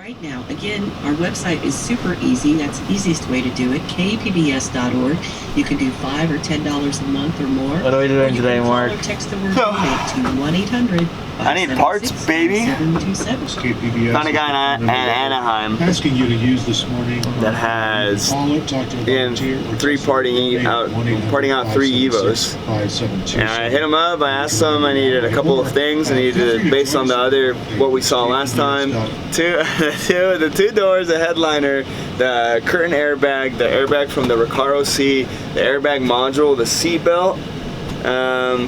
right now. Again, our website is super easy. That's the easiest way to do it, kpbs.org. You can do $5 or $10 a month or more. What are we doing today, Mark? Or text the word donate to 1-800. I need parts, baby. Found a guy in Anaheim asking you to use this morning that has parting out 3 Evos. And I hit him up. I asked him. I needed a couple of things. I needed, based on the other what we saw last time, the two doors, the headliner, the curtain airbag, the airbag from the Recaro C, the airbag module, the seat belt,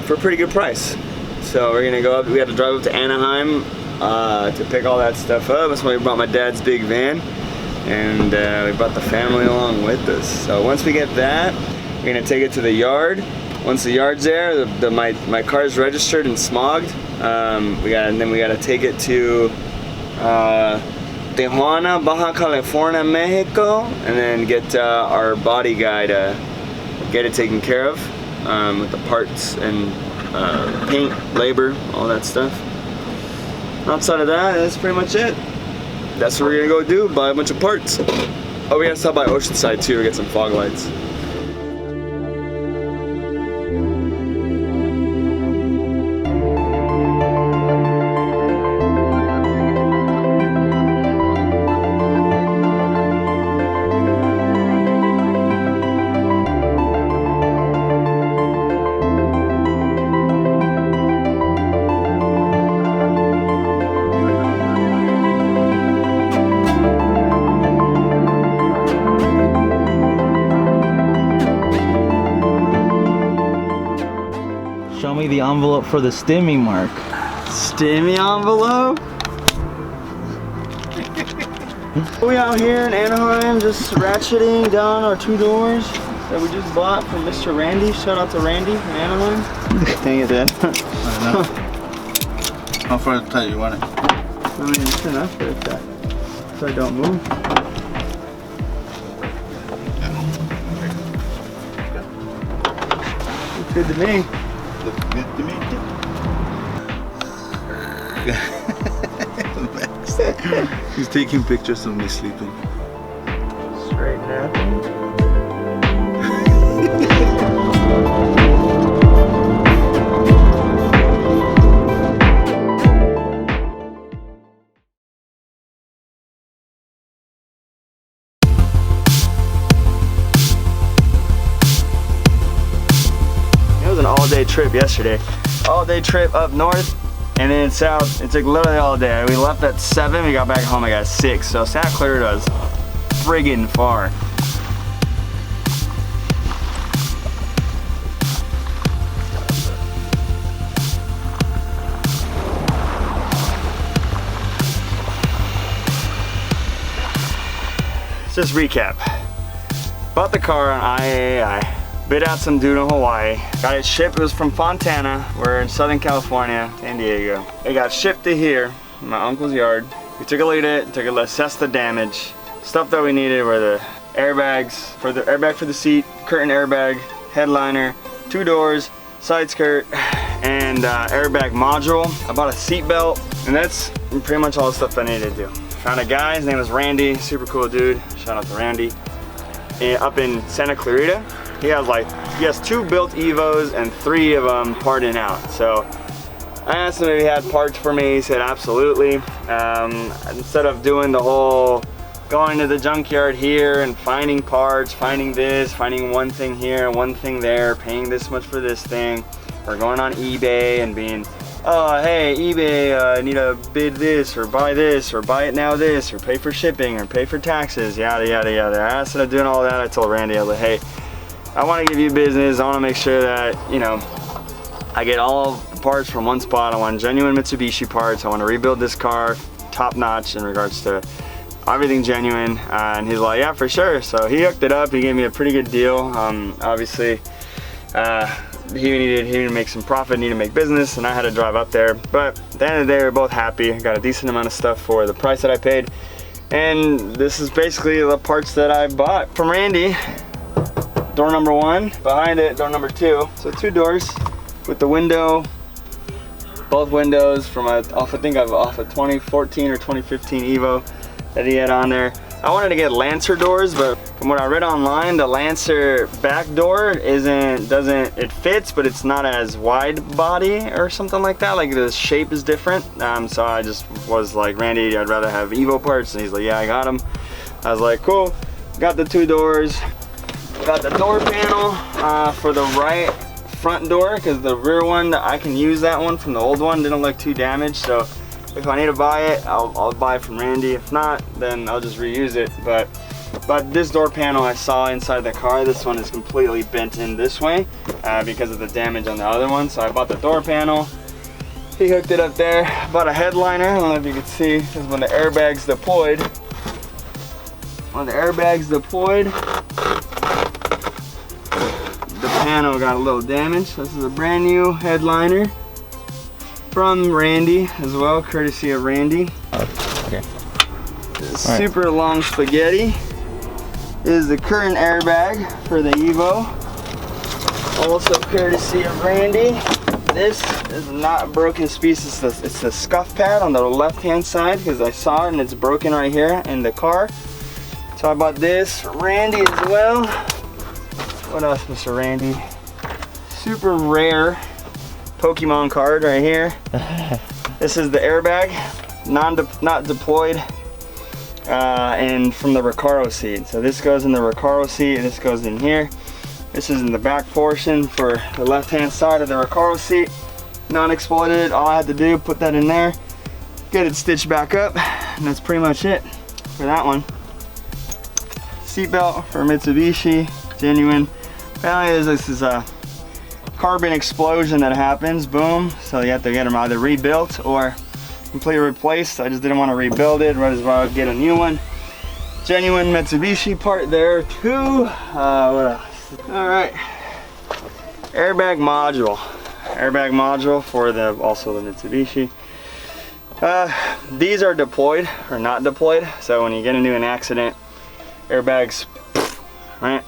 for a pretty good price. So we're gonna go up. We had to drive up to Anaheim to pick all that stuff up. That's why we brought my dad's big van, and we brought the family along with us. So once we get that, we're gonna take it to the yard. Once the yard's there, my car's registered and smogged. We gotta take it to Tijuana, Baja California, Mexico, and then get our body guy to get it taken care of with the parts and paint, labor, all that stuff. Outside of that, that's pretty much it. That's what we're gonna go do, buy a bunch of parts. Oh, we gotta stop by Oceanside too to get some fog lights. Show me the envelope for the stimmy, Mark. Stimmy envelope? We out here in Anaheim just ratcheting down our 2 doors that we just bought from Mr. Randy. Shout out to Randy in Anaheim. Dang it, Dad. I know. How far tight you want it? I mean, it's enough for that, so I don't move. Looks good to me. Looks good to me. He's taking pictures of me sleeping. Straight napping. It was an all-day trip yesterday. All-day trip up north and then south. It took literally all day. We left at 7, we got back home I got 6. So Santa Clarita is friggin' far. Let's just recap. Bought the car on IAI. Bid out some dude in Hawaii. Got it shipped. It was from Fontana. We're in Southern California, San Diego. It got shipped to here, my uncle's yard. We took a look at it, took a look, assessed the damage. Stuff that we needed were the airbags, for the airbag for the seat, curtain airbag, headliner, 2 doors, side skirt, and airbag module. I bought a seat belt, and that's pretty much all the stuff I needed to do. Found a guy, his name is Randy, super cool dude. Shout out to Randy. Up in Santa Clarita. He has 2 built Evos and 3 of them parting out. So I asked him if he had parts for me. He said absolutely. Instead of doing the whole going to the junkyard here and finding parts, finding this, finding one thing here, one thing there, paying this much for this thing, or going on eBay and being, oh hey eBay, I need to bid this or buy it now this, or pay for shipping or pay for taxes, yada yada yada. Instead of doing all that, I told Randy, I was like, hey, I want to give you business. I want to make sure that, you know, I get all the parts from one spot. I want genuine Mitsubishi parts. I want to rebuild this car top notch in regards to everything genuine. And he's like, yeah, for sure. So he hooked it up. He gave me a pretty good deal. Obviously, he needed to make some profit, needed to make business, and I had to drive up there. But at the end of the day, we're both happy. I got a decent amount of stuff for the price that I paid. And this is basically the parts that I bought from Randy. Door number 1, behind it, door number 2. So 2 doors with the window, both windows from off a 2014 or 2015 Evo. that he had on there. I wanted to get Lancer doors, but from what I read online, the Lancer back door it fits, but it's not as wide body or something like that. Like the shape is different. So I just was like, Randy, I'd rather have Evo parts. And he's like, yeah, I got them. I was like, cool. Got the 2 doors. Got the door panel for the right front door, because the rear one, I can use that one from the old one. Didn't look too damaged, so if I need to buy it, I'll buy it from Randy. If not, then I'll just reuse it. But this door panel I saw inside the car, this one is completely bent in this way because of the damage on the other one. So I bought the door panel. He hooked it up there. Bought a headliner. I don't know if you can see, this is when the airbags deployed. When the airbags deployed, the panel got a little damaged. This is a brand new headliner from Randy as well, courtesy of Randy. Okay. Super long spaghetti is the current airbag for the Evo, also courtesy of Randy. This is not a broken piece, it's the scuff pad on the left hand side, because I saw it and it's broken right here in the car. So I bought this for Randy as well. What else, Mr. Randy? Super rare Pokemon card right here. This is the airbag, not deployed, and from the Recaro seat. So this goes in the Recaro seat, this goes in here. This is in the back portion for the left hand side of the Recaro seat. Non-exploded, all I had to do, put that in there, get it stitched back up, and that's pretty much it for that one. Seatbelt for Mitsubishi, genuine. Apparently this is a carbon explosion that happens, boom, so you have to get them either rebuilt or completely replaced. I just didn't want to rebuild it, might as well get a new one. Genuine Mitsubishi part there too. What else? All right, airbag module for also the Mitsubishi. These are deployed or not deployed, so when you get into an accident, airbags, right,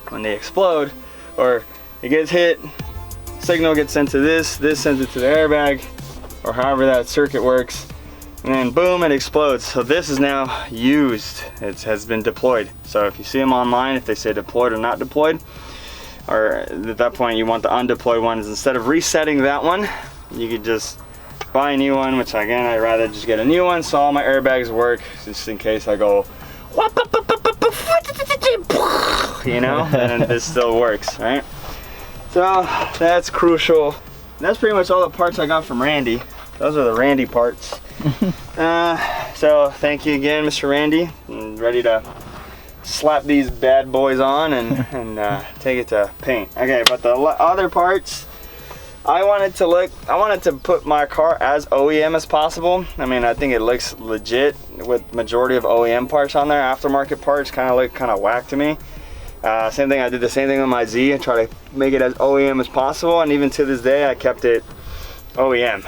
when they explode or it gets hit, signal gets sent to this sends it to the airbag, or however that circuit works, and then boom, it explodes. So this is now used, it has been deployed. So if you see them online, if they say deployed or not deployed, or at that point you want the undeployed ones, instead of resetting that one, you could just buy a new one, which again, I'd rather just get a new one so all my airbags work, just in case I go, you know, and this still works, right? So that's crucial. That's pretty much all the parts I got from Randy. Those are the Randy parts. So thank you again, Mr. Randy. I'm ready to slap these bad boys on and take it to paint. Okay, but the other parts, I wanted to put my car as OEM as possible. I mean, I think it looks legit with majority of OEM parts on there. Aftermarket parts kind of look kind of whack to me. Same thing, I did the same thing with my Z. I try to make it as OEM as possible, and even to this day I kept it OEM,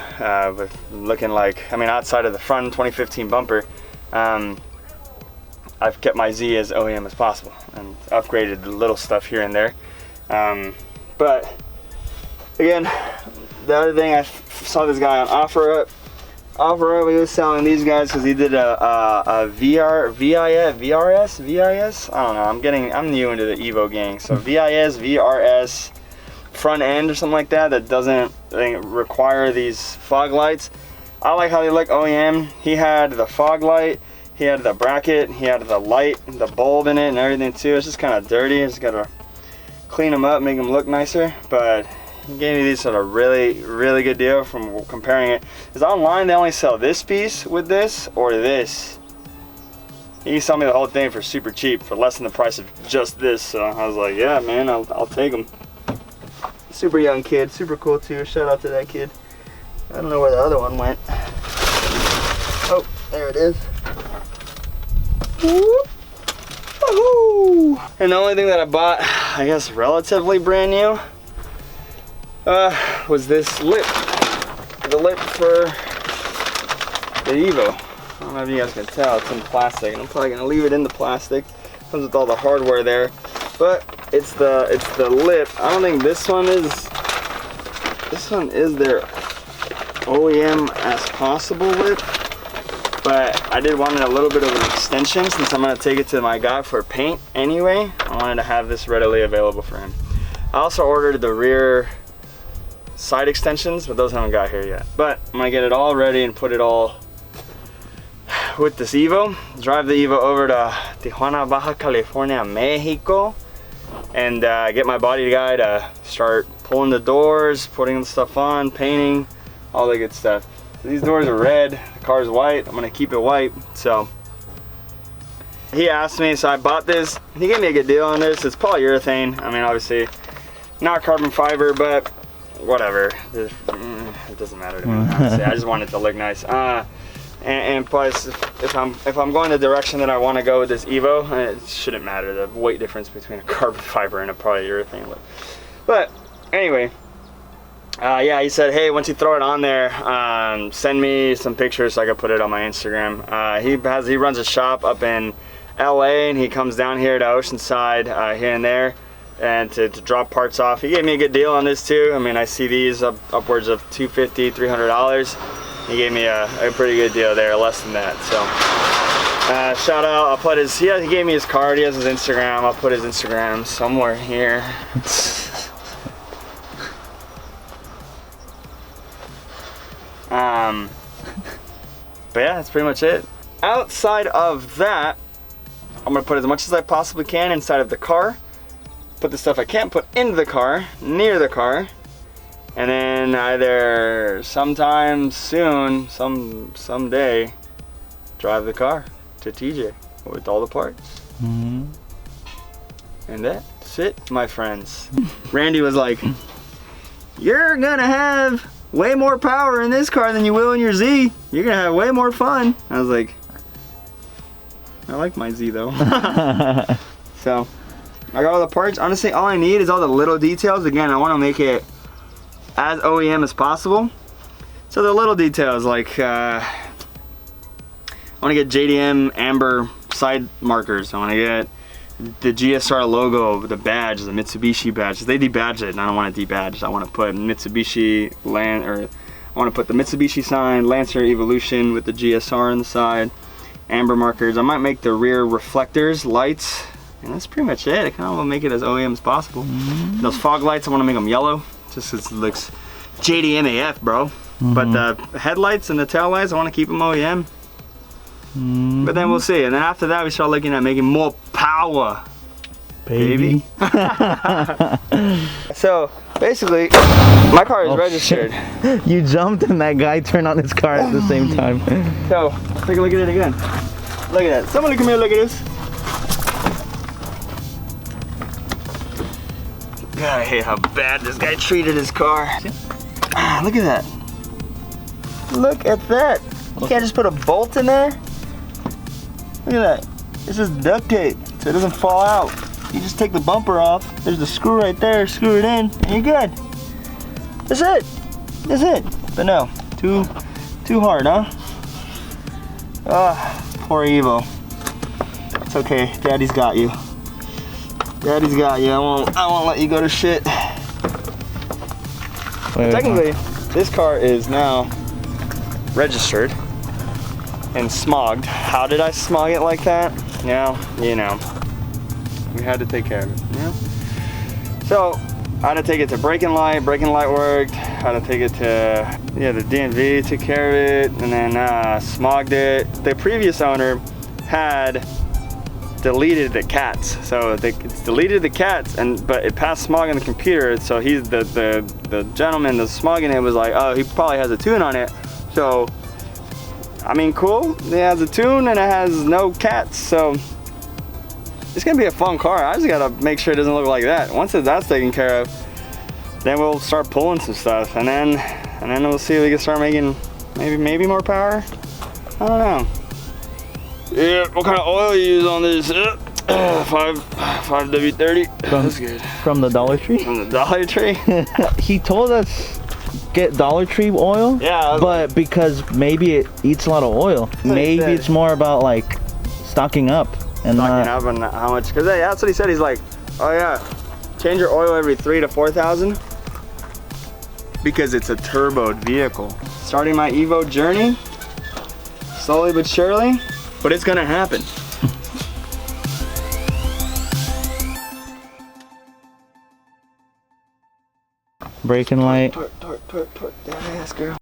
with looking like, I mean, outside of the front 2015 bumper, I've kept my Z as OEM as possible and upgraded the little stuff here and there. But again, the other thing, I saw this guy on OfferUp. He was selling these guys because he did a VRS. I don't know. I'm new into the Evo gang. So VRS front end or something like that doesn't require these fog lights. I like how they look OEM. He had the fog light, he had the bracket, he had the light, the bulb in it, and everything too. It's just kind of dirty. I just gotta clean them up, make them look nicer. But he gave me these at a really good deal from comparing it. Because online they only sell this piece with this or this. He sold me the whole thing for super cheap, for less than the price of just this. So I was like, yeah, man, I'll take them. Super young kid, super cool too. Shout out to that kid. I don't know where the other one went. Oh, there it is. Woohoo! And the only thing that I bought, I guess relatively brand new, was this lip. The lip for the Evo. I don't know if you guys can tell, it's in plastic, and I'm probably gonna leave it in the plastic. Comes with all the hardware there, but it's the lip. I don't think this one is their OEM as possible lip. But I did want a little bit of an extension since I'm gonna take it to my guy for paint anyway. I wanted to have this readily available for him. I also ordered the rear side extensions, but those haven't got here yet. But I'm gonna get it all ready and put it all with this Evo. Drive the Evo over to Tijuana, Baja California, Mexico, and get my body guy to start pulling the doors, putting the stuff on, painting, all the good stuff. These doors are red, the car's white. I'm gonna keep it white. So he asked me, so I bought this. He gave me a good deal on this. It's polyurethane. I mean, obviously not carbon fiber, but whatever. It doesn't matter to me. Honestly. I just want it to look nice. And plus, if I'm going the direction that I want to go with this Evo, it shouldn't matter the weight difference between a carbon fiber and a polyurethane look. But anyway. Yeah, he said, hey, once you throw it on there, send me some pictures so I can put it on my Instagram. He runs a shop up in LA, and he comes down here to Oceanside here and there and to drop parts off. He gave me a good deal on this too. I mean, I see these upwards of $250, $300. He gave me a pretty good deal there, less than that. So shout out, I'll put his, he gave me his card, he has his Instagram. I'll put his Instagram somewhere here. But yeah, that's pretty much it. Outside of that, I'm gonna put as much as I possibly can inside of the car. Put the stuff I can't put into the car, near the car. And then either sometime soon, someday, drive the car to TJ with all the parts. And that's it, my friends. Randy was like, you're gonna have way more power in this car than you will in your Z. You're gonna have way more fun. I was like, I like my Z though. So, I got all the parts. Honestly, all I need is all the little details. Again, I wanna make it as OEM as possible. So the little details, like, I wanna get JDM amber side markers. I wanna get the GSR logo, the badge, the Mitsubishi badge. They debadged it, and I don't want to debadge. I want to put Mitsubishi I want to put the Mitsubishi sign, Lancer Evolution with the GSR on the side, amber markers. I might make the rear reflectors, lights, and that's pretty much it. I kind of want to make it as OEM as possible. Those fog lights, I want to make them yellow, just because it looks JDM AF, bro. But the headlights and the tail lights, I want to keep them OEM. But then we'll see, and then after that we start looking at making more power, baby. So basically, my car is registered. Shit. You jumped and that guy turned on his car at the same time. So take a look at it again. Look at that. Somebody come here, look at this. God, I hate how bad this guy treated his car. Look at that. Look at that. You can't just put a bolt in there. Look at that. It's just duct tape so it doesn't fall out. You just take the bumper off. There's the screw right there. Screw it in, and you're good. That's it. That's it. But no, too hard, huh? Ah, poor Evo. It's okay. Daddy's got you. Daddy's got you. I won't let you go to shit. Technically, this car is now registered and smogged. How did I smog it like that? You know, we had to take care of it, you know? So, I had to take it to braking light worked. I had to take it to, the DMV, took care of it, and then smogged it. The previous owner had deleted the cats. So it's deleted the cats, but it passed smog on the computer, so he's the gentleman that's smogging it was like, oh, he probably has a tune on it. So, I mean, cool, it has a tune and it has no cats, so it's gonna be a fun car. I just gotta make sure it doesn't look like that. Once that's taken care of, then we'll start pulling some stuff, and then we'll see if we can start making maybe more power. I don't know. Yeah, what kind of oil you use on this? 5W30. That's good. From the Dollar Tree? From the Dollar Tree? He told us get Dollar Tree oil. Yeah. But because maybe it eats a lot of oil. Maybe it's more about like stocking up. And stocking up and how much, because that's what he said. He's like, oh yeah, change your oil every 3,000 to 4,000 because it's a turboed vehicle. Starting my Evo journey. Slowly but surely, but it's gonna happen. Braking light. Twerk, that ass, girl.